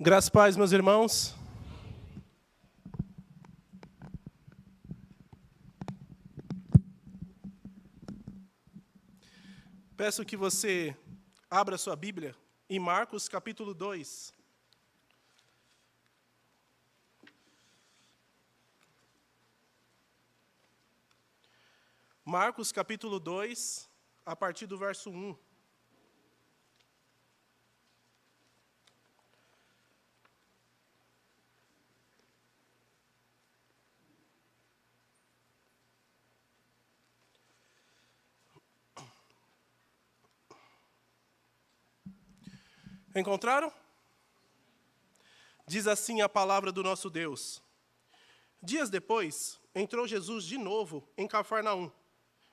Graças e paz, meus irmãos. Peço que você abra sua Bíblia em Marcos, capítulo 2. Marcos, capítulo 2, a partir do verso 1. Encontraram? Diz assim a palavra do nosso Deus. Dias depois, entrou Jesus de novo em Cafarnaum,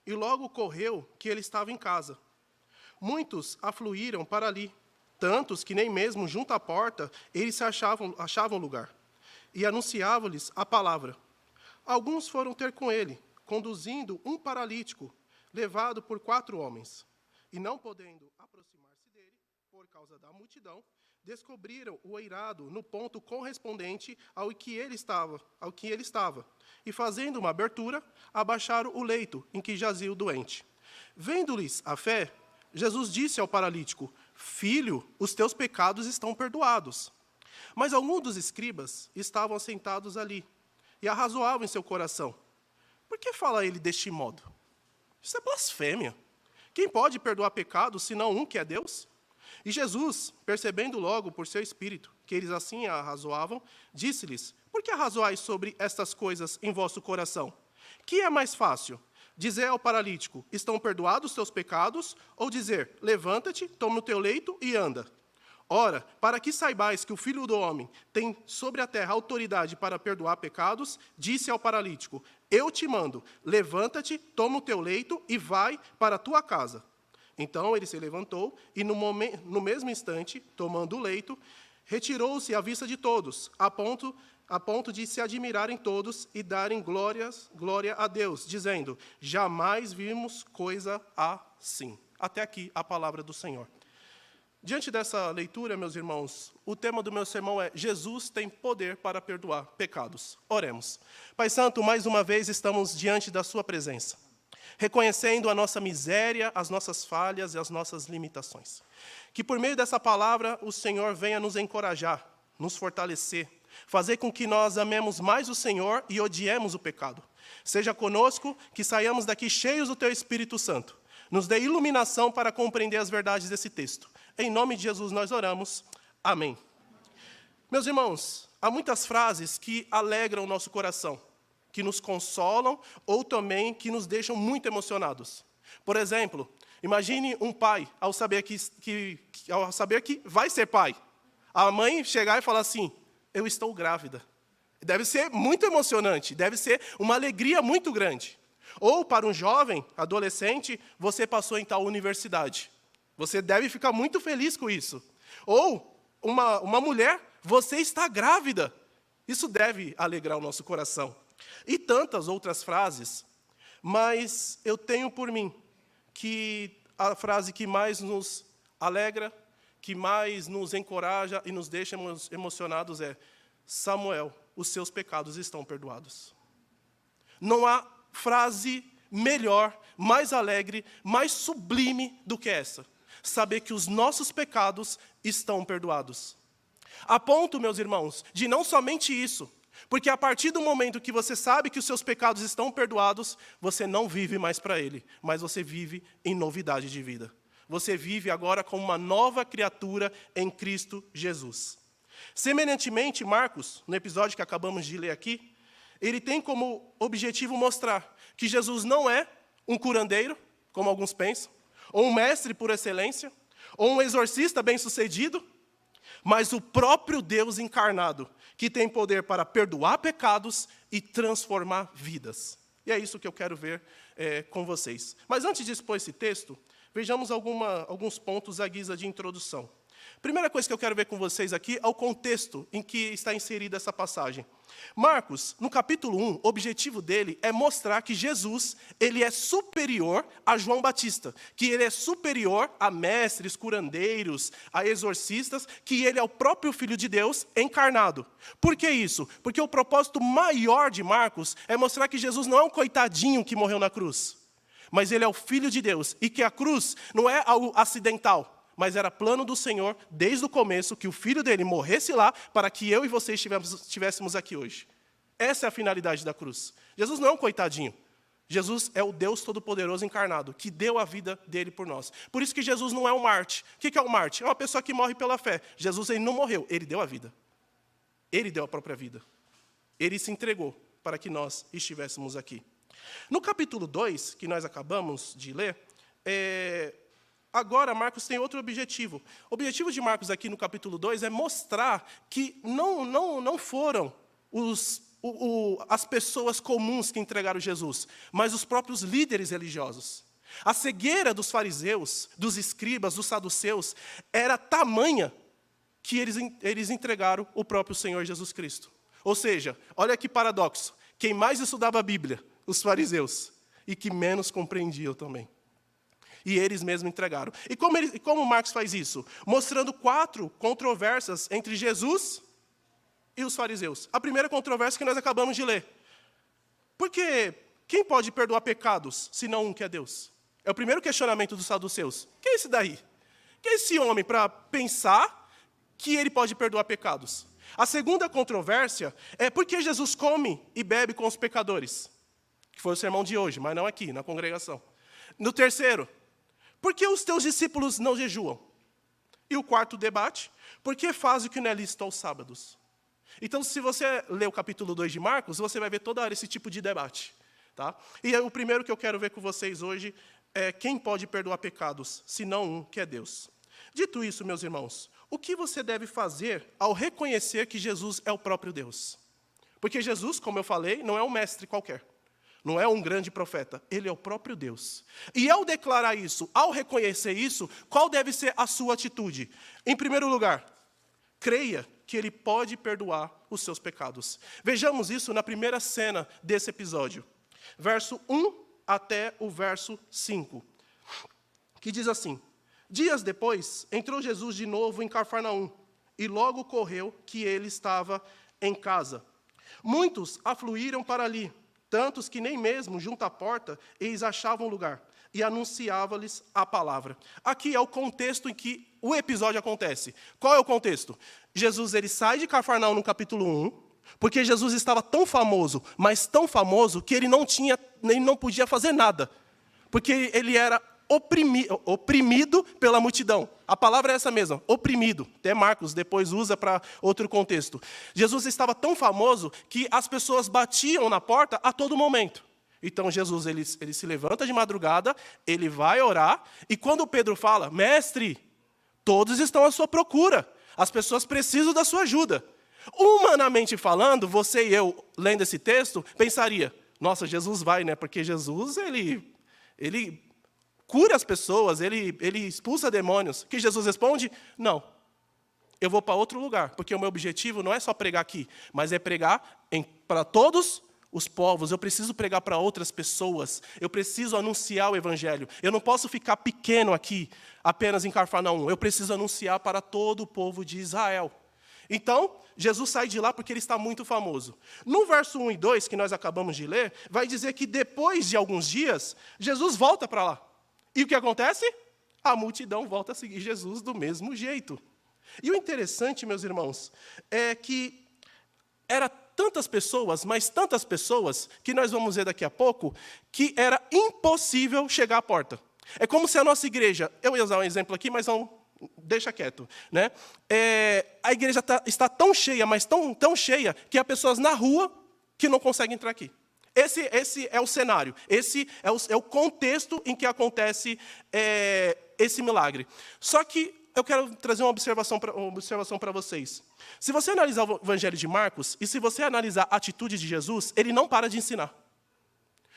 e logo correu que ele estava em casa. Muitos afluíram para ali, tantos que nem mesmo junto à porta eles se achavam lugar, e anunciavam-lhes a palavra. Alguns foram ter com ele, conduzindo um paralítico, levado por 4 homens, e não podendo aproximar-se dele, por causa da multidão, descobriram o eirado no ponto correspondente ao que ele estava, e fazendo uma abertura, abaixaram o leito em que jazia o doente. Vendo-lhes a fé, Jesus disse ao paralítico: Filho, os teus pecados estão perdoados. Mas alguns dos escribas estavam sentados ali, e arrazoavam em seu coração: Por que fala ele deste modo? Isso é blasfêmia. Quem pode perdoar pecados, senão um que é Deus? E Jesus, percebendo logo por seu espírito que eles assim arrazoavam, disse-lhes: Por que arrazoais sobre estas coisas em vosso coração? Que é mais fácil? Dizer ao paralítico: Estão perdoados os teus pecados? Ou dizer: Levanta-te, toma o teu leito e anda? Ora, para que saibais que o Filho do Homem tem sobre a terra autoridade para perdoar pecados, disse ao paralítico: Eu te mando, levanta-te, toma o teu leito e vai para a tua casa. Então ele se levantou e, no mesmo instante, tomando o leito, retirou-se à vista de todos, a ponto de se admirarem todos e darem glória a Deus, dizendo: Jamais vimos coisa assim. Até aqui a palavra do Senhor. Diante dessa leitura, meus irmãos, o tema do meu sermão é: Jesus tem poder para perdoar pecados. Oremos. Pai Santo, mais uma vez estamos diante da sua presença, reconhecendo a nossa miséria, as nossas falhas e as nossas limitações. Que por meio dessa palavra o Senhor venha nos encorajar, nos fortalecer, fazer com que nós amemos mais o Senhor e odiemos o pecado. Seja conosco, que saiamos daqui cheios do Teu Espírito Santo. Nos dê iluminação para compreender as verdades desse texto. Em nome de Jesus nós oramos. Amém. Meus irmãos, há muitas frases que alegram o nosso coração, que nos consolam ou também que nos deixam muito emocionados. Por exemplo, imagine um pai ao saber que vai ser pai. A mãe chegar e falar assim: eu estou grávida. Deve ser muito emocionante, deve ser uma alegria muito grande. Ou para um jovem, adolescente, você passou em tal universidade. Você deve ficar muito feliz com isso. Ou uma mulher, você está grávida. Isso deve alegrar o nosso coração. E tantas outras frases, mas eu tenho por mim que a frase que mais nos alegra, que mais nos encoraja e nos deixa emocionados é: Samuel, os seus pecados estão perdoados. Não há frase melhor, mais alegre, mais sublime do que essa. Saber que os nossos pecados estão perdoados. A ponto, meus irmãos, de não somente isso, porque a partir do momento que você sabe que os seus pecados estão perdoados, você não vive mais para Ele, mas você vive em novidade de vida. Você vive agora como uma nova criatura em Cristo Jesus. Semelhantemente, Marcos, no episódio que acabamos de ler aqui, ele tem como objetivo mostrar que Jesus não é um curandeiro, como alguns pensam, ou um mestre por excelência, ou um exorcista bem-sucedido, mas o próprio Deus encarnado, que tem poder para perdoar pecados e transformar vidas. E é isso que eu quero ver com vocês. Mas antes de expor esse texto, vejamos alguns pontos à guisa de introdução. Primeira coisa que eu quero ver com vocês aqui é o contexto em que está inserida essa passagem. Marcos, no capítulo 1, o objetivo dele é mostrar que Jesus, ele é superior a João Batista, que ele é superior a mestres, curandeiros, a exorcistas, que ele é o próprio Filho de Deus encarnado. Por que isso? Porque o propósito maior de Marcos é mostrar que Jesus não é um coitadinho que morreu na cruz, mas ele é o Filho de Deus, e que a cruz não é algo acidental, mas era plano do Senhor, desde o começo, que o Filho dele morresse lá, para que eu e você estivéssemos aqui hoje. Essa é a finalidade da cruz. Jesus não é um coitadinho. Jesus é o Deus Todo-Poderoso encarnado, que deu a vida dele por nós. Por isso que Jesus não é um mártir. O que é um mártir? É uma pessoa que morre pela fé. Jesus, ele não morreu, ele deu a vida. Ele deu a própria vida. Ele se entregou para que nós estivéssemos aqui. No capítulo 2, que nós acabamos de ler, agora, Marcos tem outro objetivo. O objetivo de Marcos aqui no capítulo 2 é mostrar que não foram as pessoas comuns que entregaram Jesus, mas os próprios líderes religiosos. A cegueira dos fariseus, dos escribas, dos saduceus, era tamanha que eles entregaram o próprio Senhor Jesus Cristo. Ou seja, olha que paradoxo. Quem mais estudava a Bíblia? Os fariseus. E que menos compreendiam também. E eles mesmos entregaram. E como Marcos faz isso? Mostrando 4 controvérsias entre Jesus e os fariseus. A primeira controvérsia que nós acabamos de ler. Porque quem pode perdoar pecados, senão um que é Deus? É o primeiro questionamento dos saduceus. Quem é esse daí? Quem é esse homem para pensar que ele pode perdoar pecados? A segunda controvérsia é por que Jesus come e bebe com os pecadores? Que foi o sermão de hoje, mas não aqui, na congregação. No terceiro, por que os teus discípulos não jejuam? E o quarto debate, por que faz o que não é lícito aos sábados? Então, se você ler o capítulo 2 de Marcos, você vai ver toda hora esse tipo de debate. Tá? E o primeiro que eu quero ver com vocês hoje é quem pode perdoar pecados, senão um, que é Deus. Dito isso, meus irmãos, o que você deve fazer ao reconhecer que Jesus é o próprio Deus? Porque Jesus, como eu falei, não é um mestre qualquer. Não é um grande profeta, ele é o próprio Deus. E ao declarar isso, ao reconhecer isso, qual deve ser a sua atitude? Em primeiro lugar, creia que ele pode perdoar os seus pecados. Vejamos isso na primeira cena desse episódio. Verso 1 até o verso 5. Que diz assim: Dias depois, entrou Jesus de novo em Cafarnaum, e logo correu que ele estava em casa. Muitos afluíram para ali, tantos que nem mesmo junto à porta eles achavam lugar, e anunciava-lhes a palavra. Aqui é o contexto em que o episódio acontece. Qual é o contexto? Jesus ele sai de Cafarnaum no capítulo 1, porque Jesus estava tão famoso, mas tão famoso, que ele não podia fazer nada, porque ele era oprimido pela multidão. A palavra é essa mesma, oprimido. Até Marcos depois usa para outro contexto. Jesus estava tão famoso que as pessoas batiam na porta a todo momento. Então Jesus ele se levanta de madrugada, ele vai orar, e quando Pedro fala, mestre, todos estão à sua procura, as pessoas precisam da sua ajuda. Humanamente falando, você e eu, lendo esse texto, pensaria, nossa, Jesus vai, né? Porque Jesus, ele cura as pessoas, ele expulsa demônios. Que Jesus responde? Não. Eu vou para outro lugar, porque o meu objetivo não é só pregar aqui, mas é pregar para todos os povos. Eu preciso pregar para outras pessoas. Eu preciso anunciar o evangelho. Eu não posso ficar pequeno aqui, apenas em Cafarnaum. Eu preciso anunciar para todo o povo de Israel. Então, Jesus sai de lá porque ele está muito famoso. No verso 1 e 2, que nós acabamos de ler, vai dizer que depois de alguns dias, Jesus volta para lá. E o que acontece? A multidão volta a seguir Jesus do mesmo jeito. E o interessante, meus irmãos, é que era tantas pessoas, mas tantas pessoas, que nós vamos ver daqui a pouco, que era impossível chegar à porta. É como se a nossa igreja, eu ia usar um exemplo aqui, mas não, deixa quieto, né? A igreja está tão cheia, mas tão cheia, que há pessoas na rua que não conseguem entrar aqui. Esse é o cenário, esse é o contexto em que acontece esse milagre. Só que eu quero trazer uma observação para vocês. Se você analisar o Evangelho de Marcos, e se você analisar a atitude de Jesus, ele não para de ensinar.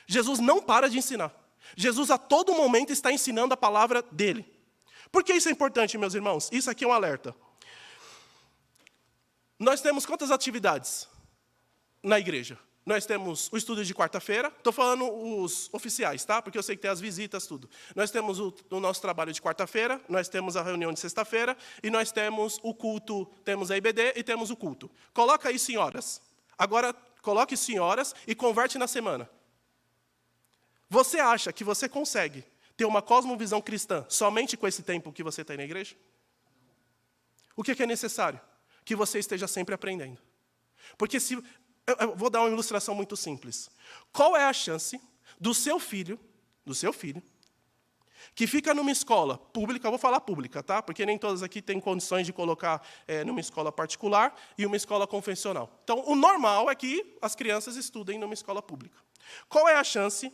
Jesus não para de ensinar. Jesus a todo momento está ensinando a palavra dele. Por que isso é importante, meus irmãos? Isso aqui é um alerta. Nós temos quantas atividades na igreja? Nós temos o estudo de quarta-feira, estou falando os oficiais, tá? Porque eu sei que tem as visitas, tudo. Nós temos o nosso trabalho de quarta-feira, nós temos a reunião de sexta-feira, e nós temos o culto, temos a IBD e temos o culto. Coloca isso em horas. Agora, coloque isso em horas e converte na semana. Você acha que você consegue ter uma cosmovisão cristã somente com esse tempo que você tem na igreja? O que é necessário? Que você esteja sempre aprendendo. Porque se... Eu vou dar uma ilustração muito simples. Qual é a chance do seu filho, que fica numa escola pública, eu vou falar pública, tá? Porque nem todas aqui têm condições de colocar numa escola particular e uma escola convencional. Então, o normal é que as crianças estudem numa escola pública. Qual é a chance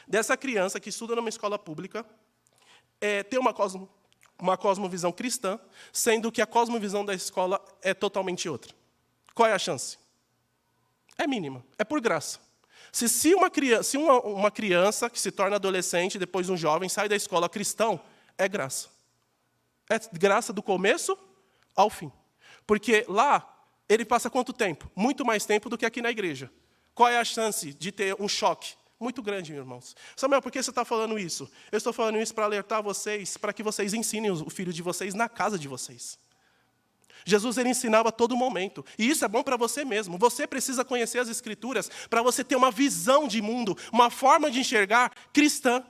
dessa criança que estuda numa escola pública ter uma cosmovisão cristã, sendo que a cosmovisão da escola é totalmente outra? Qual é a chance? É mínima, é por graça. Se uma criança que se torna adolescente, depois um jovem, sai da escola cristão, é graça. É graça do começo ao fim. Porque lá, ele passa quanto tempo? Muito mais tempo do que aqui na igreja. Qual é a chance de ter um choque? Muito grande, meus irmãos. Samuel, por que você está falando isso? Eu estou falando isso para alertar vocês, para que vocês ensinem o filho de vocês na casa de vocês. Jesus, ele ensinava a todo momento. E isso é bom para você mesmo. Você precisa conhecer as Escrituras para você ter uma visão de mundo, uma forma de enxergar cristã.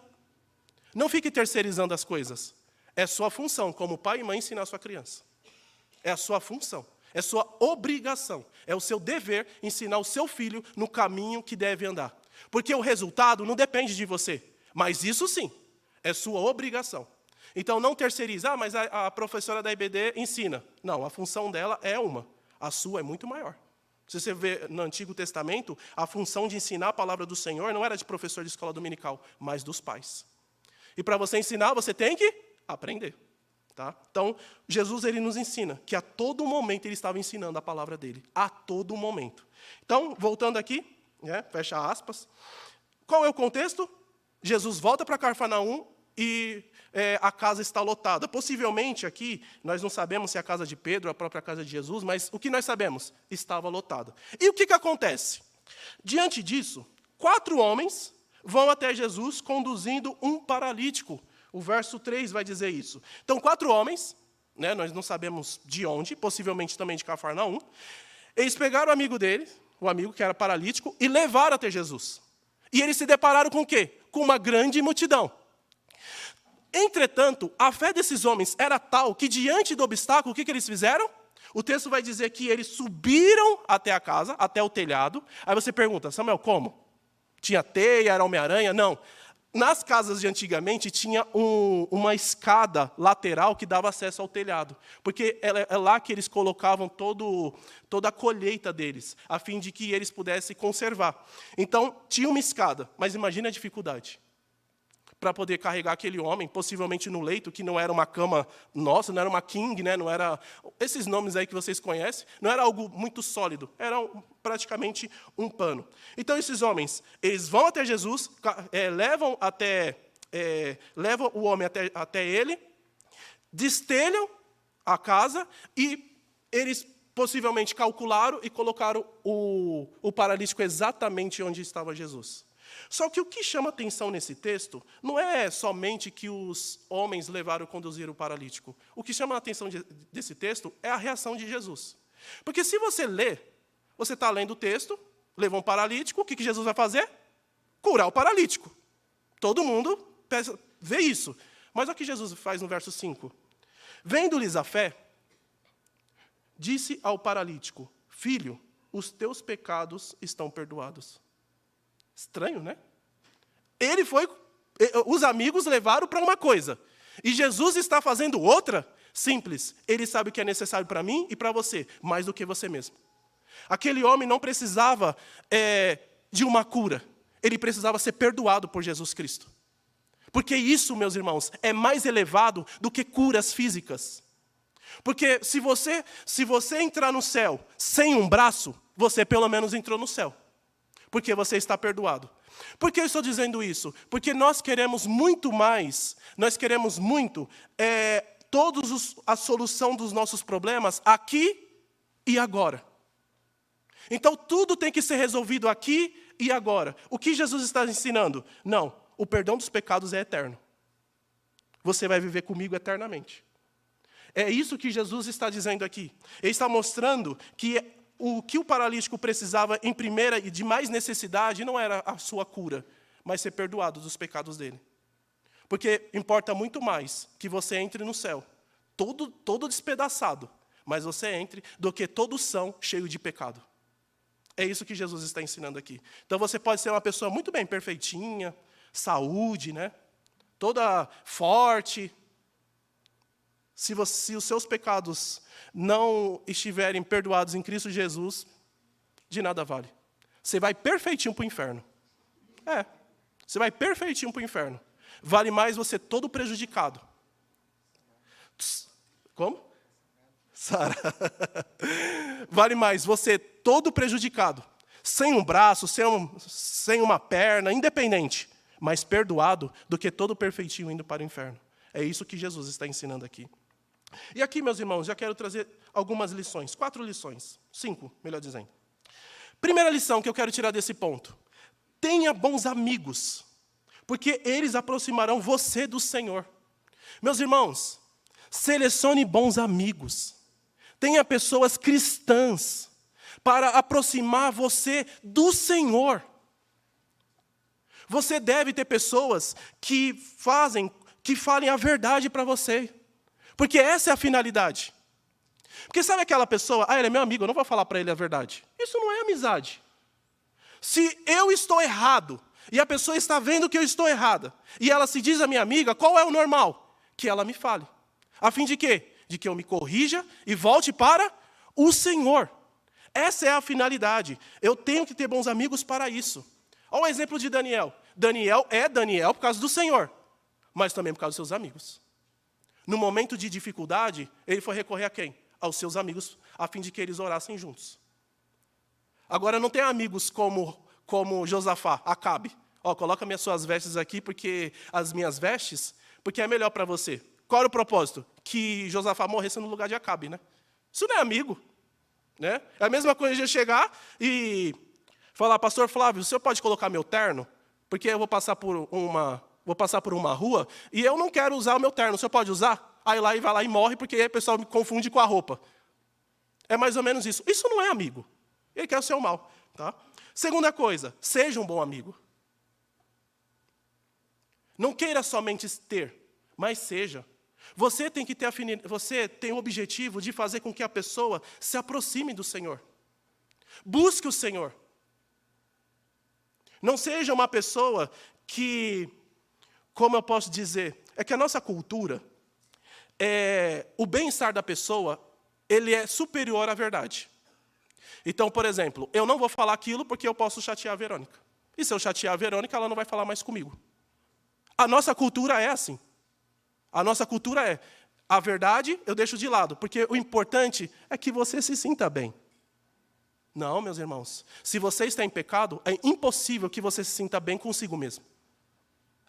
Não fique terceirizando as coisas. É sua função, como pai e mãe, ensinar a sua criança. É a sua função. É sua obrigação. É o seu dever ensinar o seu filho no caminho que deve andar. Porque o resultado não depende de você. Mas isso sim, é sua obrigação. Então, não terceiriza, mas a professora da IBD ensina. Não, a função dela é uma. A sua é muito maior. Se você vê no Antigo Testamento, a função de ensinar a palavra do Senhor não era de professor de escola dominical, mas dos pais. E para você ensinar, você tem que aprender. Tá? Então, Jesus, ele nos ensina que a todo momento ele estava ensinando a palavra dele. A todo momento. Então, voltando aqui, fecha aspas. Qual é o contexto? Jesus volta para Cafarnaum e a casa está lotada. Possivelmente aqui, nós não sabemos se é a casa de Pedro ou a própria casa de Jesus, mas o que nós sabemos? Estava lotada. E o que acontece? Diante disso, 4 homens vão até Jesus conduzindo um paralítico. O verso 3 vai dizer isso. Então, 4 homens, nós não sabemos de onde, possivelmente também de Cafarnaum, eles pegaram o amigo dele, o amigo que era paralítico, e levaram até Jesus. E eles se depararam com o quê? Com uma grande multidão. Entretanto, a fé desses homens era tal que, diante do obstáculo, o que eles fizeram? O texto vai dizer que eles subiram até a casa, até o telhado. Aí você pergunta, Samuel, como? Tinha teia, era Homem-Aranha? Não. Nas casas de antigamente, tinha uma escada lateral que dava acesso ao telhado. Porque é lá que eles colocavam toda a colheita deles, a fim de que eles pudessem conservar. Então, tinha uma escada, mas imagina a dificuldade. Para poder carregar aquele homem, possivelmente no leito, que não era uma cama nossa, não era uma king, não era esses nomes aí que vocês conhecem, não era algo muito sólido, era praticamente um pano. Então, esses homens, eles vão até Jesus, levam o homem até ele, destelham a casa e eles possivelmente calcularam e colocaram o paralítico exatamente onde estava Jesus. Só que o que chama atenção nesse texto não é somente que os homens levaram e conduziram o paralítico. O que chama a atenção desse texto é a reação de Jesus. Porque se você lê, você está lendo o texto, levou um paralítico, o que Jesus vai fazer? Curar o paralítico. Todo mundo vê isso. Mas olha o que Jesus faz no verso 5. Vendo-lhes a fé, disse ao paralítico, filho, os teus pecados estão perdoados. Estranho, né? Os amigos levaram para uma coisa. E Jesus está fazendo outra? Simples. Ele sabe o que é necessário para mim e para você, mais do que você mesmo. Aquele homem não precisava de uma cura. Ele precisava ser perdoado por Jesus Cristo. Porque isso, meus irmãos, é mais elevado do que curas físicas. Porque se você entrar no céu sem um braço, você pelo menos entrou no céu. Porque você está perdoado. Por que eu estou dizendo isso? Porque nós queremos muito mais, nós queremos muito a solução dos nossos problemas aqui e agora. Então tudo tem que ser resolvido aqui e agora. O que Jesus está ensinando? Não, o perdão dos pecados é eterno. Você vai viver comigo eternamente. É isso que Jesus está dizendo aqui. Ele está mostrando que o que o paralítico precisava em primeira e de mais necessidade não era a sua cura, mas ser perdoado dos pecados dele. Porque importa muito mais que você entre no céu, todo despedaçado, mas você entre, do que todo são cheio de pecado. É isso que Jesus está ensinando aqui. Então você pode ser uma pessoa muito bem, perfeitinha, saúde, né? Toda forte. Se os seus pecados não estiverem perdoados em Cristo Jesus, de nada vale. Você vai perfeitinho para o inferno. Você vai perfeitinho para o inferno. Vale mais você todo prejudicado. Como? Sara. Vale mais você todo prejudicado, sem um braço, sem uma perna, independente, mas perdoado, do que todo perfeitinho indo para o inferno. É isso que Jesus está ensinando aqui. E aqui, meus irmãos, já quero trazer algumas lições, 4 lições, 5, melhor dizendo. Primeira lição que eu quero tirar desse ponto: tenha bons amigos, porque eles aproximarão você do Senhor. Meus irmãos, selecione bons amigos, tenha pessoas cristãs, para aproximar você do Senhor. Você deve ter pessoas que falem a verdade para você. Porque essa é a finalidade. Porque sabe aquela pessoa, ele é meu amigo, eu não vou falar para ele a verdade. Isso não é amizade. Se eu estou errado, e a pessoa está vendo que eu estou errada, e ela se diz a minha amiga, qual é o normal? Que ela me fale. A fim de quê? De que eu me corrija e volte para o Senhor. Essa é a finalidade. Eu tenho que ter bons amigos para isso. Olha o exemplo de Daniel. Daniel é Daniel por causa do Senhor, mas também por causa dos seus amigos. No momento de dificuldade, ele foi recorrer a quem? Aos seus amigos, a fim de que eles orassem juntos. Agora, não tem amigos como Josafá, Acabe. Coloca minhas suas vestes aqui, porque as minhas vestes, porque é melhor para você. Qual era o propósito? Que Josafá morresse no lugar de Acabe, né? Isso não é amigo. Né? É a mesma coisa de eu chegar e falar, pastor Flávio, o senhor pode colocar meu terno? Porque eu vou passar por uma rua e eu não quero usar o meu terno, o senhor pode usar? Aí vai lá e morre, porque aí o pessoal me confunde com a roupa. É mais ou menos isso. Isso não é amigo. Ele quer o seu mal. Tá? Segunda coisa, seja um bom amigo. Não queira somente ter, mas seja. Você tem que ter você tem o objetivo de fazer com que a pessoa se aproxime do Senhor. Busque o Senhor. Não seja uma pessoa que, como eu posso dizer, é que a nossa cultura, o bem-estar da pessoa, ele é superior à verdade. Então, por exemplo, eu não vou falar aquilo porque eu posso chatear a Verônica. E se eu chatear a Verônica, ela não vai falar mais comigo. A nossa cultura é assim. A nossa cultura é, a verdade eu deixo de lado, porque o importante é que você se sinta bem. Não, meus irmãos, se você está em pecado, é impossível que você se sinta bem consigo mesmo.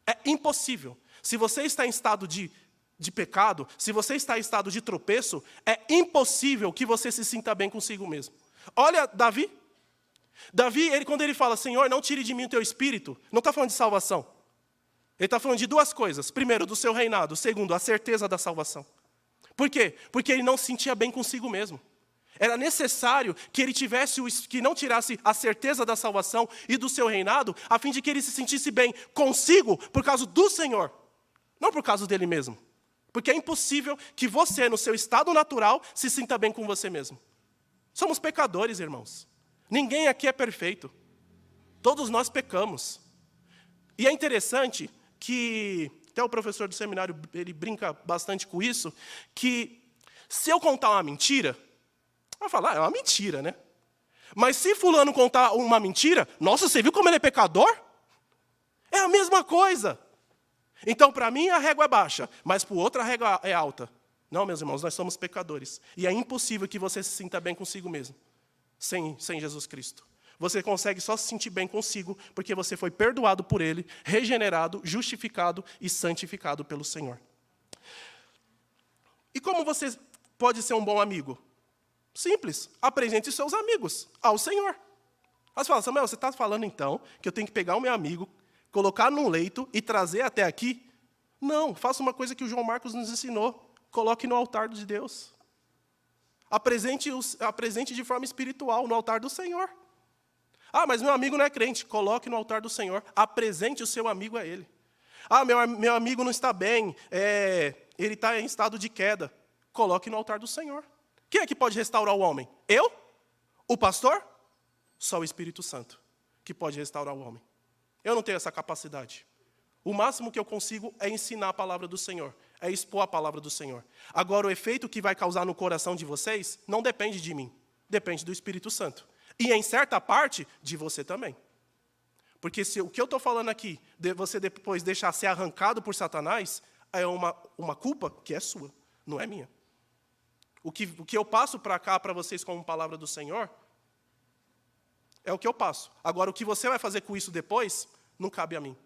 É impossível. Se você está em estado de pecado, se você está em estado de tropeço, é impossível que você se sinta bem consigo mesmo. Olha Davi. Davi, quando ele fala, Senhor, não tire de mim o teu espírito, não está falando de salvação. Ele está falando de 2 coisas. Primeiro, do seu reinado. Segundo, a certeza da salvação. Por quê? Porque ele não se sentia bem consigo mesmo. Era necessário que ele que não tirasse a certeza da salvação e do seu reinado, a fim de que ele se sentisse bem consigo por causa do Senhor, não por causa dele mesmo. Porque é impossível que você, no seu estado natural, se sinta bem com você mesmo. Somos pecadores, irmãos. Ninguém aqui é perfeito. Todos nós pecamos. E é interessante que, até o professor do seminário, ele brinca bastante com isso, que se eu contar uma mentira, vai falar, é uma mentira, né? Mas se fulano contar uma mentira, nossa, você viu como ele é pecador? É a mesma coisa. Então, para mim, a régua é baixa, mas para o outro a régua é alta. Não, meus irmãos, nós somos pecadores. E é impossível que você se sinta bem consigo mesmo, sem Jesus Cristo. Você consegue só se sentir bem consigo, porque você foi perdoado por Ele, regenerado, justificado e santificado pelo Senhor. E como você pode ser um bom amigo? Simples, apresente seus amigos ao Senhor. Aí você fala, Samuel, você está falando então que eu tenho que pegar o meu amigo, colocar num leito e trazer até aqui? Não, faça uma coisa que o João Marcos nos ensinou, coloque no altar de Deus. Apresente de forma espiritual no altar do Senhor. Ah, mas meu amigo não é crente. Coloque no altar do Senhor. Apresente o seu amigo a Ele. Ah, meu amigo não está bem. Ele está em estado de queda. Coloque no altar do Senhor. Quem é que pode restaurar o homem? Eu? O pastor? Só o Espírito Santo que pode restaurar o homem. Eu não tenho essa capacidade. O máximo que eu consigo é ensinar a palavra do Senhor. É expor a palavra do Senhor. Agora, o efeito que vai causar no coração de vocês não depende de mim. Depende do Espírito Santo. E, em certa parte, de você também. Porque se o que eu estou falando aqui, você depois deixar ser arrancado por Satanás, é uma culpa que é sua, não é minha. O que eu passo para cá, para vocês, como palavra do Senhor, é o que eu passo. Agora, o que você vai fazer com isso depois, não cabe a mim.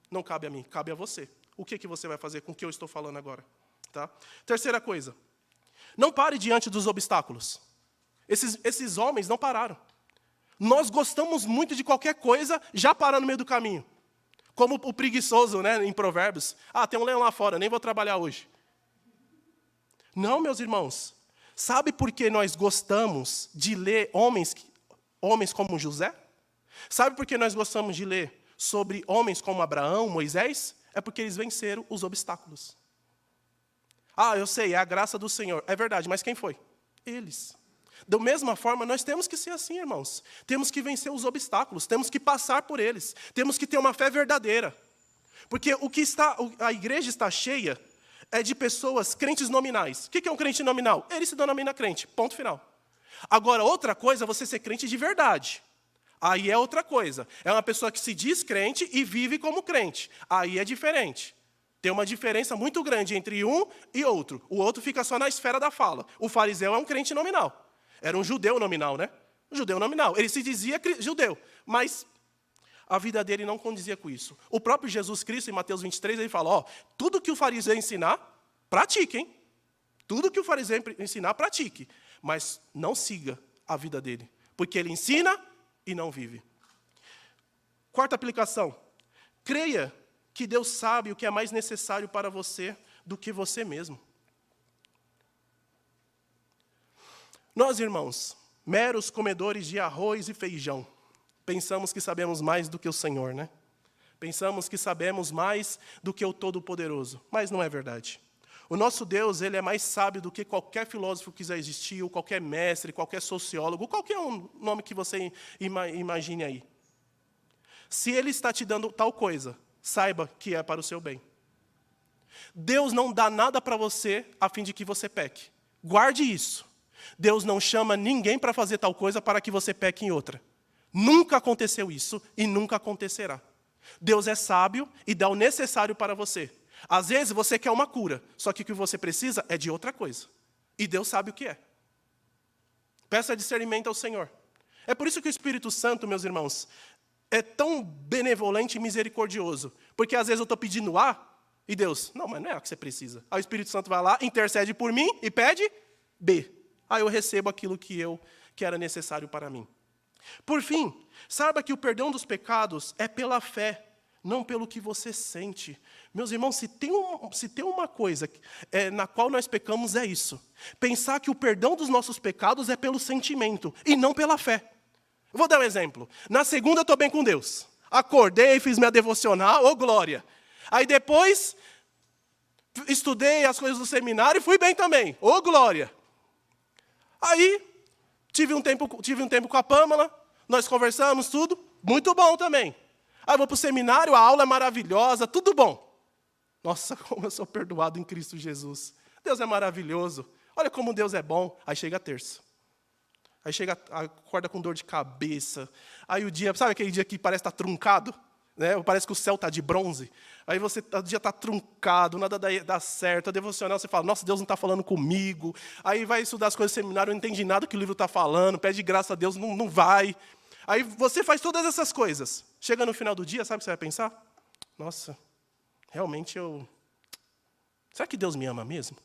Não cabe a mim, cabe a você. O que você vai fazer com o que eu estou falando agora? Tá? Terceira coisa. Não pare diante dos obstáculos. Esses homens não pararam. Nós gostamos muito de qualquer coisa, já parar no meio do caminho. Como o preguiçoso, né, em Provérbios. Ah, tem um leão lá fora, nem vou trabalhar hoje. Não, meus irmãos. Sabe por que nós gostamos de ler homens como José? Sabe por que nós gostamos de ler sobre homens como Abraão, Moisés? É porque eles venceram os obstáculos. Ah, eu sei, é a graça do Senhor. É verdade, mas quem foi? Eles. Da mesma forma, nós temos que ser assim, irmãos. Temos que vencer os obstáculos, temos que passar por eles. Temos que ter uma fé verdadeira. Porque a igreja está cheia de pessoas crentes nominais. O que é um crente nominal? Ele se denomina crente, ponto final. Agora, outra coisa é você ser crente de verdade. Aí é outra coisa. É uma pessoa que se diz crente e vive como crente. Aí é diferente. Tem uma diferença muito grande entre um e outro. O outro fica só na esfera da fala. O fariseu é um crente nominal. Era um judeu nominal, né? Um judeu nominal. Ele se dizia judeu, mas a vida dele não condizia com isso. O próprio Jesus Cristo, em Mateus 23, ele fala, tudo que o fariseu ensinar, pratique, hein? Tudo que o fariseu ensinar, pratique. Mas não siga a vida dele. Porque ele ensina e não vive. Quarta aplicação. Creia que Deus sabe o que é mais necessário para você do que você mesmo. Nós, irmãos, meros comedores de arroz e feijão, pensamos que sabemos mais do que o Senhor, né? Pensamos que sabemos mais do que o Todo-Poderoso, mas não é verdade. O nosso Deus, Ele é mais sábio do que qualquer filósofo que quiser existir, ou qualquer mestre, qualquer sociólogo, qualquer nome que você imagine aí. Se Ele está te dando tal coisa, saiba que é para o seu bem. Deus não dá nada para você a fim de que você peque. Guarde isso. Deus não chama ninguém para fazer tal coisa para que você peque em outra. Nunca aconteceu isso e nunca acontecerá. Deus é sábio e dá o necessário para você. Às vezes você quer uma cura, só que o que você precisa é de outra coisa. E Deus sabe o que é. Peça discernimento ao Senhor. É por isso que o Espírito Santo, meus irmãos, é tão benevolente e misericordioso. Porque às vezes eu estou pedindo A e Deus, não, mas não é o que você precisa. Aí o Espírito Santo vai lá, intercede por mim e pede B. Aí eu recebo aquilo que era necessário para mim. Por fim, saiba que o perdão dos pecados é pela fé, não pelo que você sente. Meus irmãos, se tem uma coisa na qual nós pecamos, é isso. Pensar que o perdão dos nossos pecados é pelo sentimento e não pela fé. Vou dar um exemplo. Na segunda eu estou bem com Deus. Acordei, fiz minha devocional, glória. Aí depois, estudei as coisas do seminário e fui bem também, glória. Aí, tive um tempo com a Pâmela, nós conversamos, tudo, muito bom também. Aí vou para o seminário, a aula é maravilhosa, tudo bom. Nossa, como eu sou perdoado em Cristo Jesus. Deus é maravilhoso. Olha como Deus é bom. Aí chega a terça. Aí acorda com dor de cabeça. Aí o dia, sabe aquele dia que parece estar truncado? Né? Parece que o céu está de bronze. Aí o dia está truncado, nada dá certo. A devocional, você fala, nossa, Deus não está falando comigo. Aí vai estudar as coisas do seminário, não entende nada que o livro está falando, pede graça a Deus, não vai. Aí você faz todas essas coisas. Chega no final do dia, sabe o que você vai pensar? Nossa, realmente será que Deus me ama mesmo?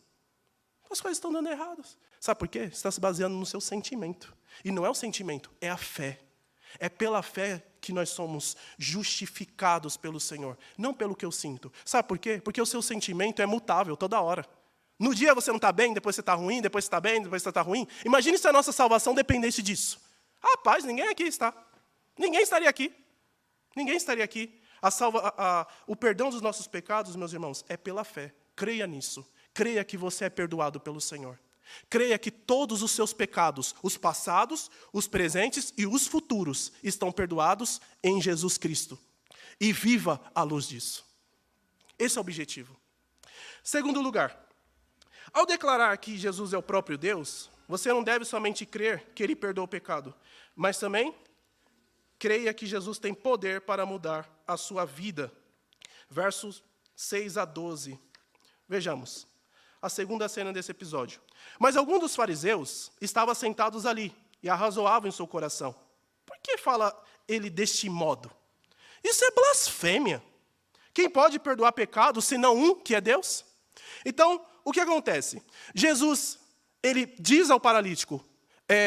As coisas estão dando erradas. Sabe por quê? Você está se baseando no seu sentimento. E não é o sentimento, é a fé. É pela fé que nós somos justificados pelo Senhor, não pelo que eu sinto. Sabe por quê? Porque o seu sentimento é mutável toda hora. No dia você não está bem, depois você está ruim, depois você está bem, depois você está ruim. Imagine se a nossa salvação dependesse disso. Rapaz, ninguém aqui está. Ninguém estaria aqui. Ninguém estaria aqui. O perdão dos nossos pecados, meus irmãos, é pela fé. Creia nisso. Creia que você é perdoado pelo Senhor. Creia que todos os seus pecados, os passados, os presentes e os futuros, estão perdoados em Jesus Cristo. E viva à luz disso. Esse é o objetivo. Segundo lugar, ao declarar que Jesus é o próprio Deus, você não deve somente crer que Ele perdoa o pecado, mas também creia que Jesus tem poder para mudar a sua vida. Versos 6 a 12. Vejamos a segunda cena desse episódio. Mas alguns dos fariseus estavam sentados ali e arrazoavam em seu coração. Por que fala ele deste modo? Isso é blasfêmia. Quem pode perdoar pecado, senão um, que é Deus? Então, o que acontece? Jesus, ele diz ao paralítico,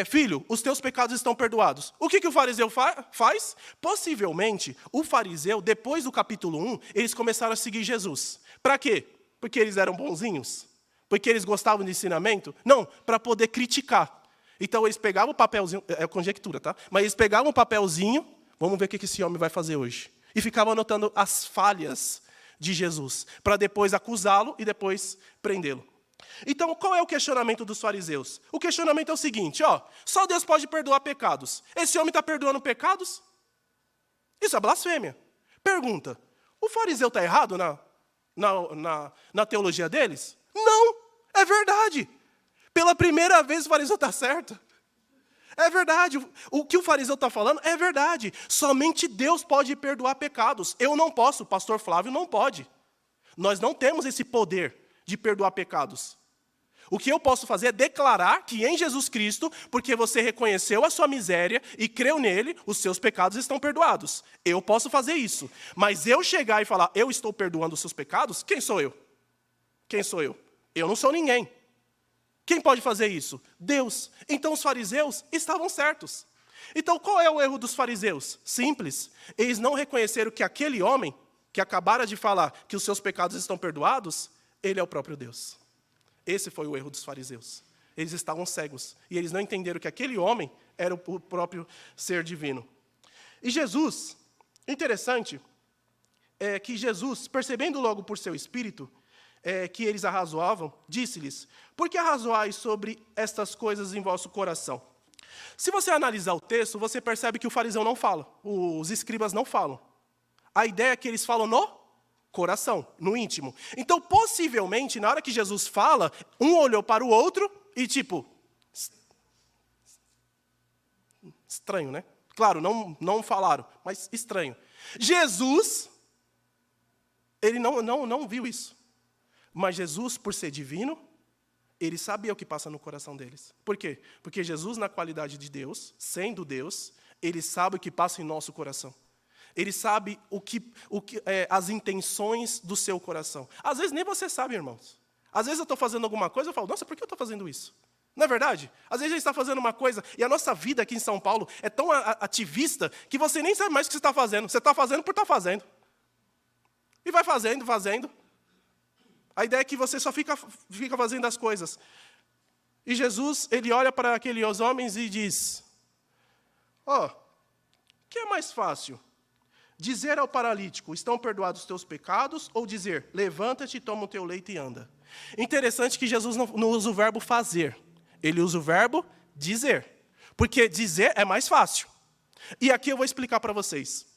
filho, os teus pecados estão perdoados. O que o fariseu faz? Possivelmente, o fariseu, depois do capítulo 1, eles começaram a seguir Jesus. Para quê? Porque eles eram bonzinhos? Porque eles gostavam de ensinamento? Não, para poder criticar. Então, eles pegavam o papelzinho, é conjectura, tá? Mas eles pegavam o papelzinho, vamos ver o que esse homem vai fazer hoje. E ficavam anotando as falhas de Jesus, para depois acusá-lo e depois prendê-lo. Então, qual é o questionamento dos fariseus? O questionamento é o seguinte, só Deus pode perdoar pecados. Esse homem está perdoando pecados? Isso é blasfêmia. Pergunta, o fariseu está errado na teologia deles? Não, é verdade. Pela primeira vez o fariseu está certo. É verdade, o que o fariseu está falando é verdade. Somente Deus pode perdoar pecados. Eu não posso, o pastor Flávio não pode. Nós não temos esse poder de perdoar pecados. O que eu posso fazer é declarar que em Jesus Cristo, porque você reconheceu a sua miséria e creu nele, os seus pecados estão perdoados. Eu posso fazer isso. Mas eu chegar e falar, eu estou perdoando os seus pecados, quem sou eu? Quem sou eu? Eu não sou ninguém. Quem pode fazer isso? Deus. Então os fariseus estavam certos. Então qual é o erro dos fariseus? Simples. Eles não reconheceram que aquele homem, que acabara de falar que os seus pecados estão perdoados, ele é o próprio Deus. Esse foi o erro dos fariseus. Eles estavam cegos. E eles não entenderam que aquele homem era o próprio ser divino. E Jesus, interessante, é que Jesus, percebendo logo por seu espírito, que eles arrazoavam, disse-lhes, por que arrazoais sobre estas coisas em vosso coração? Se você analisar o texto, você percebe que o fariseu não fala, os escribas não falam. A ideia é que eles falam no coração, no íntimo. Então, possivelmente, na hora que Jesus fala, um olhou para o outro e estranho, né? Claro, não falaram, mas estranho. Jesus, ele não viu isso. Mas Jesus, por ser divino, ele sabia o que passa no coração deles. Por quê? Porque Jesus, na qualidade de Deus, sendo Deus, ele sabe o que passa em nosso coração. Ele sabe as intenções do seu coração. Às vezes nem você sabe, irmãos. Às vezes eu estou fazendo alguma coisa e eu falo, nossa, por que eu estou fazendo isso? Não é verdade? Às vezes a gente está fazendo uma coisa e a nossa vida aqui em São Paulo é tão ativista que você nem sabe mais o que você está fazendo. Você está fazendo por estar fazendo. E vai fazendo. A ideia é que você só fica fazendo as coisas. E Jesus, ele olha para aqueles homens e diz, o que é mais fácil? Dizer ao paralítico, estão perdoados os teus pecados? Ou dizer, levanta-te, toma o teu leito e anda? Interessante que Jesus não usa o verbo fazer. Ele usa o verbo dizer. Porque dizer é mais fácil. E aqui eu vou explicar para vocês.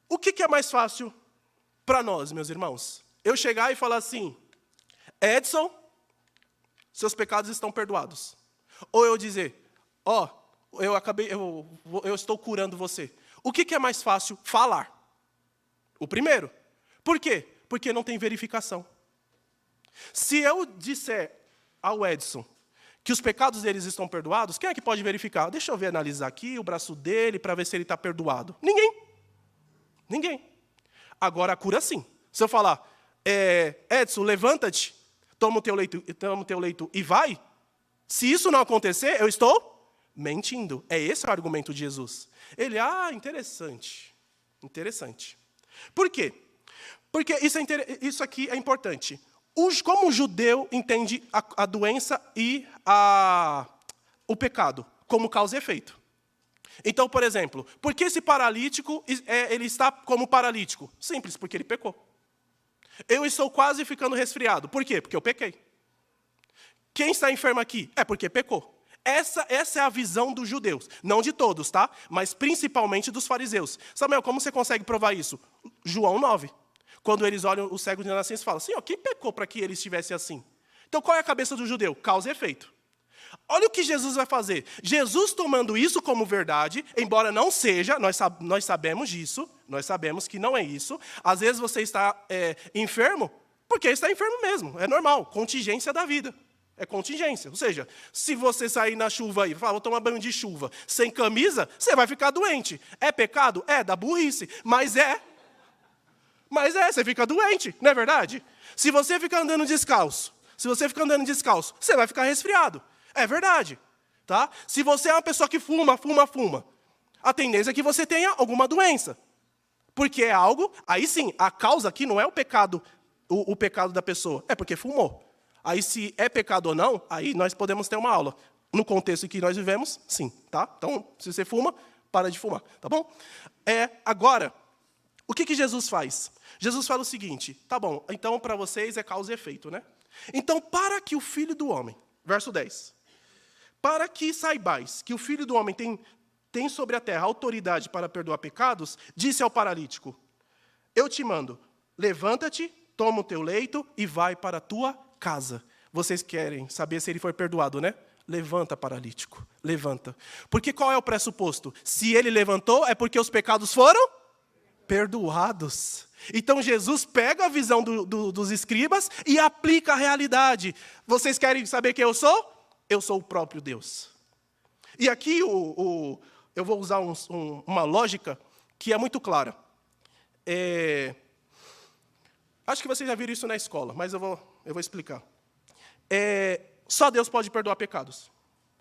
O que é mais fácil para nós, meus irmãos? Eu chegar e falar assim, Edson, seus pecados estão perdoados. Ou eu dizer, eu estou curando você. O que é mais fácil falar? O primeiro. Por quê? Porque não tem verificação. Se eu disser ao Edson que os pecados deles estão perdoados, quem é que pode verificar? Deixa eu ver, analisar aqui o braço dele para ver se ele está perdoado. Ninguém. Ninguém. Agora a cura sim. Se eu falar, Edson, levanta-te, toma o teu leito e vai, se isso não acontecer, eu estou mentindo. É esse o argumento de Jesus. Ele, interessante. Interessante. Por quê? Porque isso aqui é importante. Como o judeu entende a doença e o pecado como causa e efeito. Então, por exemplo, por que esse paralítico ele está como paralítico? Simples, porque ele pecou. Eu estou quase ficando resfriado. Por quê? Porque eu pequei. Quem está enfermo aqui? É porque pecou. Essa é a visão dos judeus. Não de todos, tá? Mas principalmente dos fariseus. Samuel, como você consegue provar isso? João 9. Quando eles olham o cego de nascença e falam, Senhor, quem pecou para que ele estivesse assim? Então, qual é a cabeça do judeu? Causa e efeito. Olha o que Jesus vai fazer. Jesus tomando isso como verdade, embora não seja, nós sabemos disso, nós sabemos que não é isso. Às vezes você está enfermo, porque está enfermo mesmo, é normal, contingência da vida. É contingência. Ou seja, se você sair na chuva aí, falar, vou tomar banho de chuva, sem camisa, você vai ficar doente. É pecado? É, da burrice, mas você fica doente, não é verdade? Se você ficar andando descalço, você vai ficar resfriado. É verdade, tá? Se você é uma pessoa que fuma, a tendência é que você tenha alguma doença. Porque é algo, aí sim, a causa aqui não é o pecado, o pecado da pessoa, é porque fumou. Aí se é pecado ou não, aí nós podemos ter uma aula. No contexto em que nós vivemos, sim, tá? Então, se você fuma, para de fumar, tá bom? Agora, o que Jesus faz? Jesus fala o seguinte, tá bom, então para vocês é causa e efeito, né? Então, para que o Filho do Homem, verso 10, para que saibais que o Filho do Homem tem sobre a terra autoridade para perdoar pecados, disse ao paralítico, eu te mando, levanta-te, toma o teu leito e vai para a tua casa. Vocês querem saber se ele foi perdoado, né? Levanta, paralítico, levanta. Porque qual é o pressuposto? Se ele levantou, é porque os pecados foram perdoados. Então Jesus pega a visão dos escribas e aplica a realidade. Vocês querem saber quem eu sou? Eu sou o próprio Deus. E aqui eu vou usar uma lógica que é muito clara. Acho que vocês já viram isso na escola, mas eu vou explicar. Só Deus pode perdoar pecados.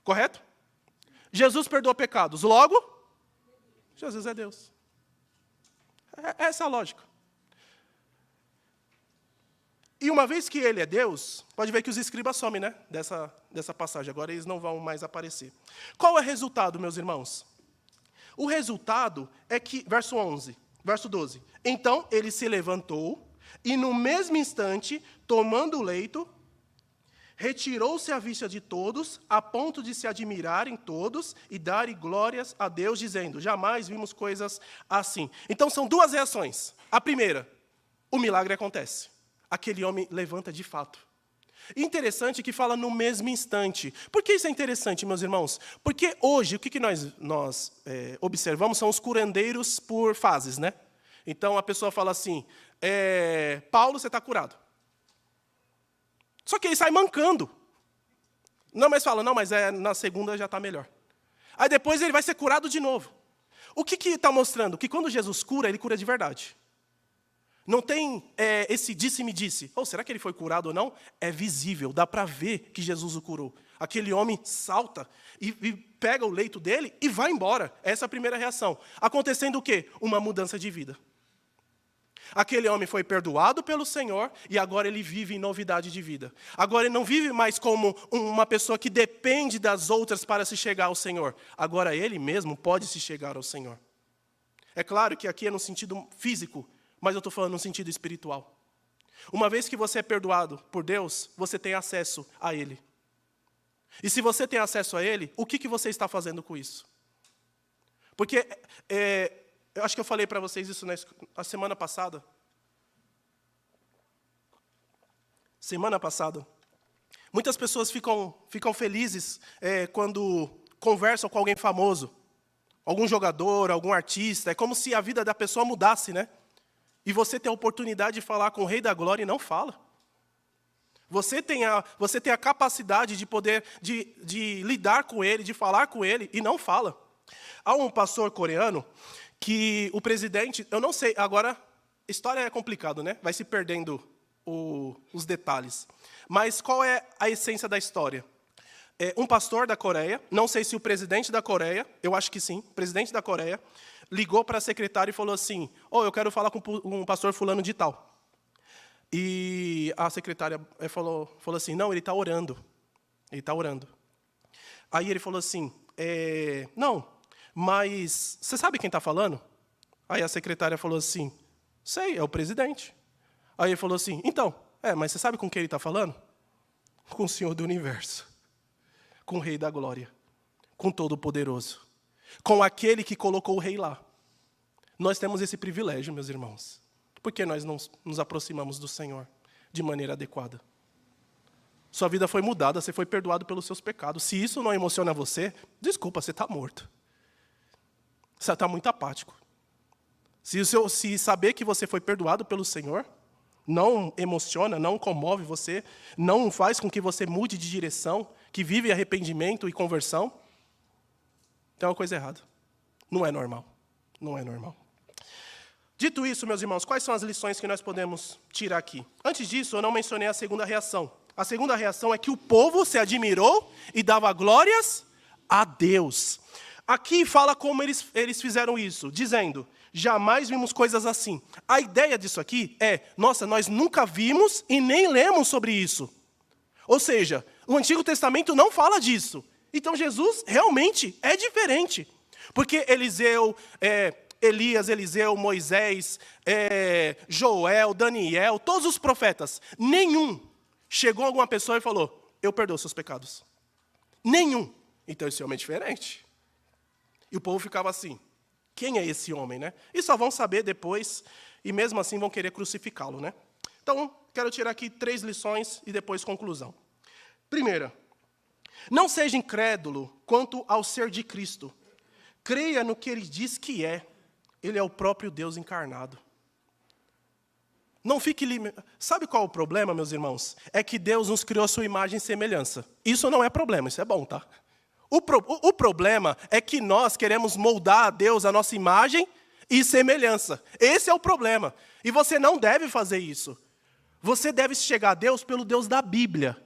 Correto? Jesus perdoa pecados. Logo, Jesus é Deus. Essa é a lógica. E uma vez que ele é Deus, pode ver que os escribas somem, né? Dessa passagem. Agora eles não vão mais aparecer. Qual é o resultado, meus irmãos? O resultado é que, verso 12. Então ele se levantou e no mesmo instante, tomando o leito, retirou-se à vista de todos, a ponto de se admirarem todos e darem glórias a Deus, dizendo, jamais vimos coisas assim. Então são duas reações. A primeira, o milagre acontece. Aquele homem levanta de fato. Interessante que fala no mesmo instante. Por que isso é interessante, meus irmãos? Porque hoje, o que nós observamos são os curandeiros por fases, né? Então, a pessoa fala assim, Paulo, você está curado. Só que ele sai mancando. Não, mas fala, não, mas na segunda já está melhor. Aí depois ele vai ser curado de novo. O que está mostrando? Que quando Jesus cura, ele cura de verdade. Não tem esse disse-me-disse. Ou será que ele foi curado ou não? É visível, dá para ver que Jesus o curou. Aquele homem salta e pega o leito dele e vai embora. Essa é a primeira reação. Acontecendo o quê? Uma mudança de vida. Aquele homem foi perdoado pelo Senhor e agora ele vive em novidade de vida. Agora ele não vive mais como uma pessoa que depende das outras para se chegar ao Senhor. Agora ele mesmo pode se chegar ao Senhor. É claro que aqui é no sentido físico, mas eu estou falando no sentido espiritual. Uma vez que você é perdoado por Deus, você tem acesso a Ele. E se você tem acesso a Ele, o que você está fazendo com isso? Porque eu acho que eu falei para vocês isso na semana passada. Semana passada. Muitas pessoas ficam felizes quando conversam com alguém famoso. Algum jogador, algum artista. É como se a vida da pessoa mudasse, né? E você tem a oportunidade de falar com o Rei da Glória e não fala. Você tem a capacidade de poder de lidar com ele, de falar com ele, e não fala. Há um pastor coreano que o presidente, eu não sei, agora, história é complicado, né? Vai se perdendo os detalhes. Mas qual é a essência da história? Um pastor da Coreia, não sei se o presidente da Coreia, eu acho que sim, o presidente da Coreia, ligou para a secretária e falou assim, eu quero falar com um pastor fulano de tal. E a secretária falou assim, não, ele está orando. Ele está orando. Aí ele falou assim, não, mas você sabe quem está falando? Aí a secretária falou assim, sei, é o presidente. Aí ele falou assim, então, mas você sabe com quem ele está falando? Com o Senhor do Universo, com o Rei da Glória, com Todo-Poderoso, com aquele que colocou o rei lá. Nós temos esse privilégio, meus irmãos. Por que nós não nos aproximamos do Senhor de maneira adequada? Sua vida foi mudada, você foi perdoado pelos seus pecados. Se isso não emociona você, desculpa, você está morto. Você está muito apático. Se saber que você foi perdoado pelo Senhor não emociona, não comove você, não faz com que você mude de direção, que vive arrependimento e conversão, tem uma coisa errada. Não é normal. Não é normal. Dito isso, meus irmãos, quais são as lições que nós podemos tirar aqui? Antes disso, eu não mencionei a segunda reação. A segunda reação é que o povo se admirou e dava glórias a Deus. Aqui fala como eles fizeram isso, dizendo, jamais vimos coisas assim. A ideia disso aqui nossa, nós nunca vimos e nem lemos sobre isso. Ou seja, o Antigo Testamento não fala disso. Então Jesus realmente é diferente. Porque Elias, Eliseu, Moisés, Joel, Daniel, todos os profetas, nenhum chegou a alguma pessoa e falou, eu perdoo seus pecados. Nenhum. Então esse homem é diferente. E o povo ficava assim, quem é esse homem, né? E só vão saber depois, e mesmo assim vão querer crucificá-lo, né? Então, quero tirar aqui 3 lições e depois conclusão. Primeira, não seja incrédulo quanto ao ser de Cristo. Creia no que ele diz que é. Ele é o próprio Deus encarnado. Não fique limitado. Sabe qual é o problema, meus irmãos? É que Deus nos criou a sua imagem e semelhança. Isso não é problema, isso é bom, tá? O problema é que nós queremos moldar a Deus a nossa imagem e semelhança. Esse é o problema. E você não deve fazer isso. Você deve chegar a Deus pelo Deus da Bíblia.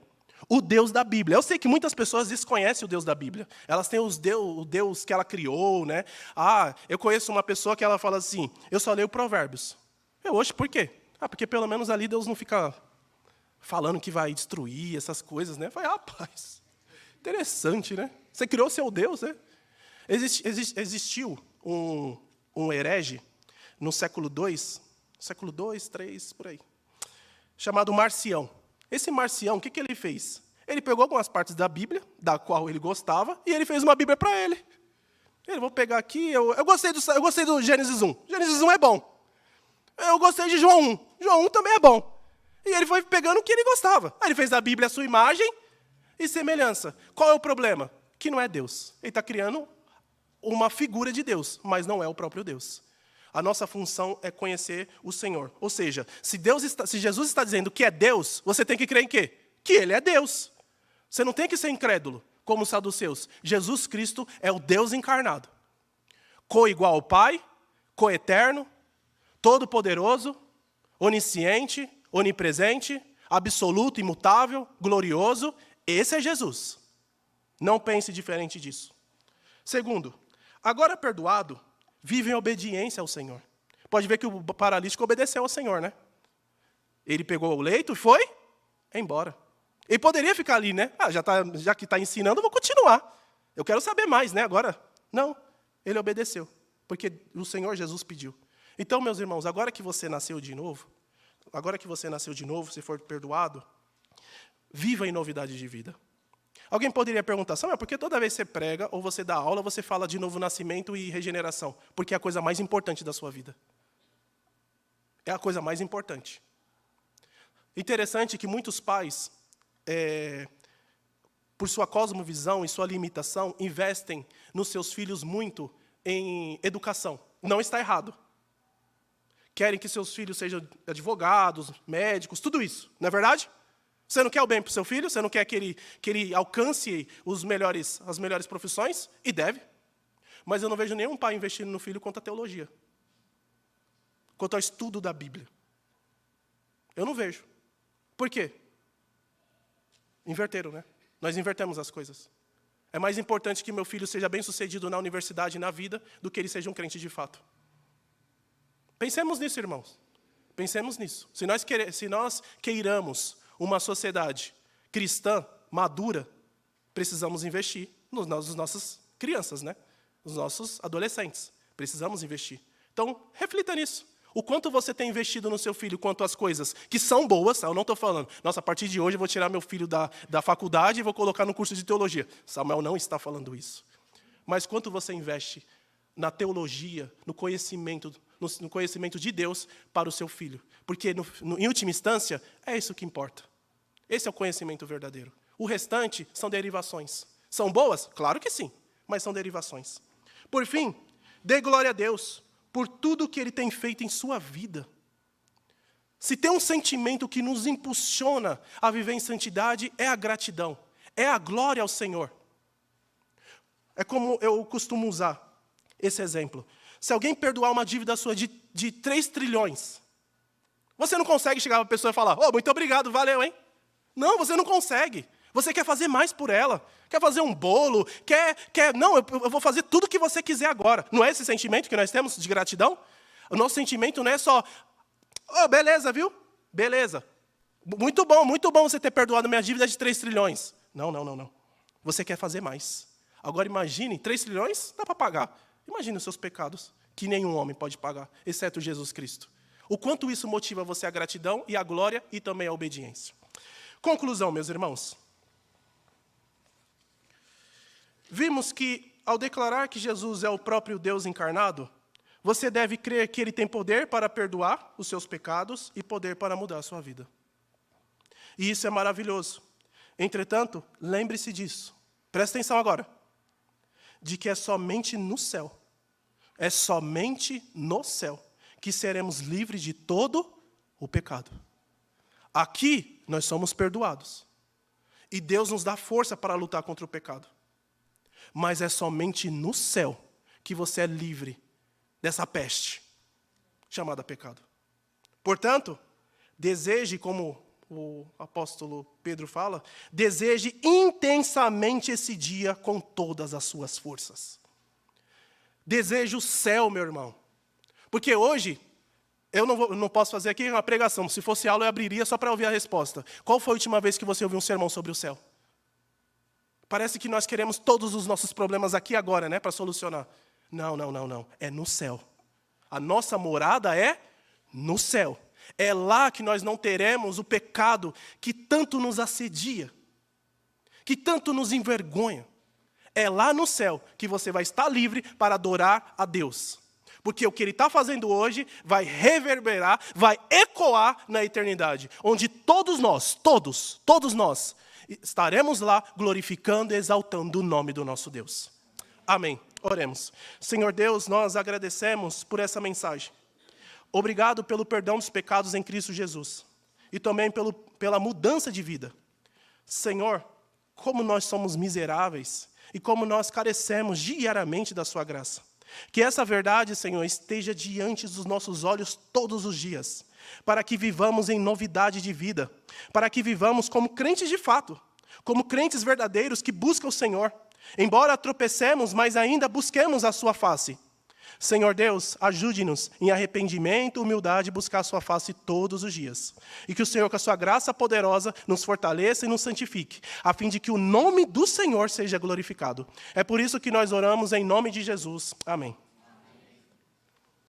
O Deus da Bíblia. Eu sei que muitas pessoas desconhecem o Deus da Bíblia. Elas têm o Deus que ela criou, né? Eu conheço uma pessoa que ela fala assim, eu só leio Provérbios. Oxe, por quê? Porque pelo menos ali Deus não fica falando que vai destruir essas coisas, né? Eu falei, rapaz, interessante, né? Você criou seu Deus, né? Existiu um herege no século II, III, por aí, chamado Marcião. Esse Marcião, o que ele fez? Ele pegou algumas partes da Bíblia, da qual ele gostava, e ele fez uma Bíblia para ele. Vou pegar aqui, eu gostei do Gênesis 1. Gênesis 1 é bom. Eu gostei de João 1. João 1 também é bom. E ele foi pegando o que ele gostava. Aí ele fez da Bíblia a sua imagem e semelhança. Qual é o problema? Que não é Deus. Ele está criando uma figura de Deus, mas não é o próprio Deus. A nossa função é conhecer o Senhor. Ou seja, se Jesus está dizendo que é Deus, você tem que crer em quê? Que Ele é Deus. Você não tem que ser incrédulo, como os saduceus. Jesus Cristo é o Deus encarnado. Co-igual ao Pai, co-eterno, todo-poderoso, onisciente, onipresente, absoluto, imutável, glorioso. Esse é Jesus. Não pense diferente disso. Segundo, agora perdoado, vive em obediência ao Senhor. Pode ver que o paralítico obedeceu ao Senhor, né? Ele pegou o leito e foi embora. Ele poderia ficar ali, né? Já que está ensinando, eu vou continuar. Eu quero saber mais, né? Agora, não. Ele obedeceu, porque o Senhor Jesus pediu. Então, meus irmãos, agora que você nasceu de novo, se for perdoado, viva em novidade de vida. Alguém poderia perguntar, Samuel, por que toda vez que você prega ou você dá aula, você fala de novo nascimento e regeneração? Porque é a coisa mais importante da sua vida. É a coisa mais importante. Interessante que muitos pais, por sua cosmovisão e sua limitação, investem nos seus filhos muito em educação. Não está errado. Querem que seus filhos sejam advogados, médicos, tudo isso. Não é verdade? Você não quer o bem para o seu filho? Você não quer que ele alcance as melhores profissões? E deve. Mas eu não vejo nenhum pai investindo no filho quanto à teologia. Quanto ao estudo da Bíblia. Eu não vejo. Por quê? Inverteram, né? Nós invertemos as coisas. É mais importante que meu filho seja bem-sucedido na universidade e na vida do que ele seja um crente de fato. Pensemos nisso, irmãos. Pensemos nisso. Se nós queiramos uma sociedade cristã, madura, precisamos investir nas nossas crianças, né? Nos nossos adolescentes. Precisamos investir. Então, reflita nisso. O quanto você tem investido no seu filho quanto às coisas que são boas. Eu não estou falando, nossa, a partir de hoje eu vou tirar meu filho da faculdade e vou colocar no curso de teologia. Samuel não está falando isso. Mas quanto você investe na teologia, no conhecimento de Deus para o seu filho. Porque, em última instância, é isso que importa. Esse é o conhecimento verdadeiro. O restante são derivações. São boas? Claro que sim, mas são derivações. Por fim, dê glória a Deus por tudo que Ele tem feito em sua vida. Se tem um sentimento que nos impulsiona a viver em santidade, é a gratidão, é a glória ao Senhor. É como eu costumo usar esse exemplo. Se alguém perdoar uma dívida sua de 3 trilhões, você não consegue chegar para a pessoa e falar, muito obrigado, valeu, hein? Não, você não consegue. Você quer fazer mais por ela. Quer fazer um bolo, não, eu vou fazer tudo o que você quiser agora. Não é esse sentimento que nós temos de gratidão? O nosso sentimento não é só, beleza, viu? Beleza. Muito bom você ter perdoado minha dívida de 3 trilhões. Não. Você quer fazer mais. Agora imagine, 3 trilhões dá para pagar. Imagine os seus pecados, que nenhum homem pode pagar, exceto Jesus Cristo. O quanto isso motiva você a gratidão e a glória e também a obediência. Conclusão, meus irmãos. Vimos que, ao declarar que Jesus é o próprio Deus encarnado, você deve crer que Ele tem poder para perdoar os seus pecados e poder para mudar a sua vida. E isso é maravilhoso. Entretanto, lembre-se disso. Presta atenção agora. De que é somente no céu, que seremos livres de todo o pecado. Aqui, nós somos perdoados. E Deus nos dá força para lutar contra o pecado. Mas é somente no céu que você é livre dessa peste, chamada pecado. Portanto, deseje, como o apóstolo Pedro fala, deseje intensamente esse dia com todas as suas forças. Deseje o céu, meu irmão. Porque hoje, eu não posso fazer aqui uma pregação. Se fosse aula, eu abriria só para ouvir a resposta. Qual foi a última vez que você ouviu um sermão sobre o céu? Parece que nós queremos todos os nossos problemas aqui agora, né, para solucionar. Não. É no céu. A nossa morada é no céu. É lá que nós não teremos o pecado que tanto nos assedia, que tanto nos envergonha. É lá no céu que você vai estar livre para adorar a Deus. Porque o que Ele está fazendo hoje vai reverberar, vai ecoar na eternidade. Onde todos nós estaremos lá glorificando e exaltando o nome do nosso Deus. Amém. Oremos. Senhor Deus, nós agradecemos por essa mensagem. Obrigado pelo perdão dos pecados em Cristo Jesus. E também pela mudança de vida. Senhor, como nós somos miseráveis e como nós carecemos diariamente da sua graça. Que essa verdade, Senhor, esteja diante dos nossos olhos todos os dias, para que vivamos em novidade de vida, para que vivamos como crentes de fato, como crentes verdadeiros que buscam o Senhor, embora tropecemos, mas ainda busquemos a sua face. Senhor Deus, ajude-nos em arrependimento, humildade, buscar a sua face todos os dias. E que o Senhor, com a sua graça poderosa, nos fortaleça e nos santifique, a fim de que o nome do Senhor seja glorificado. É por isso que nós oramos em nome de Jesus. Amém.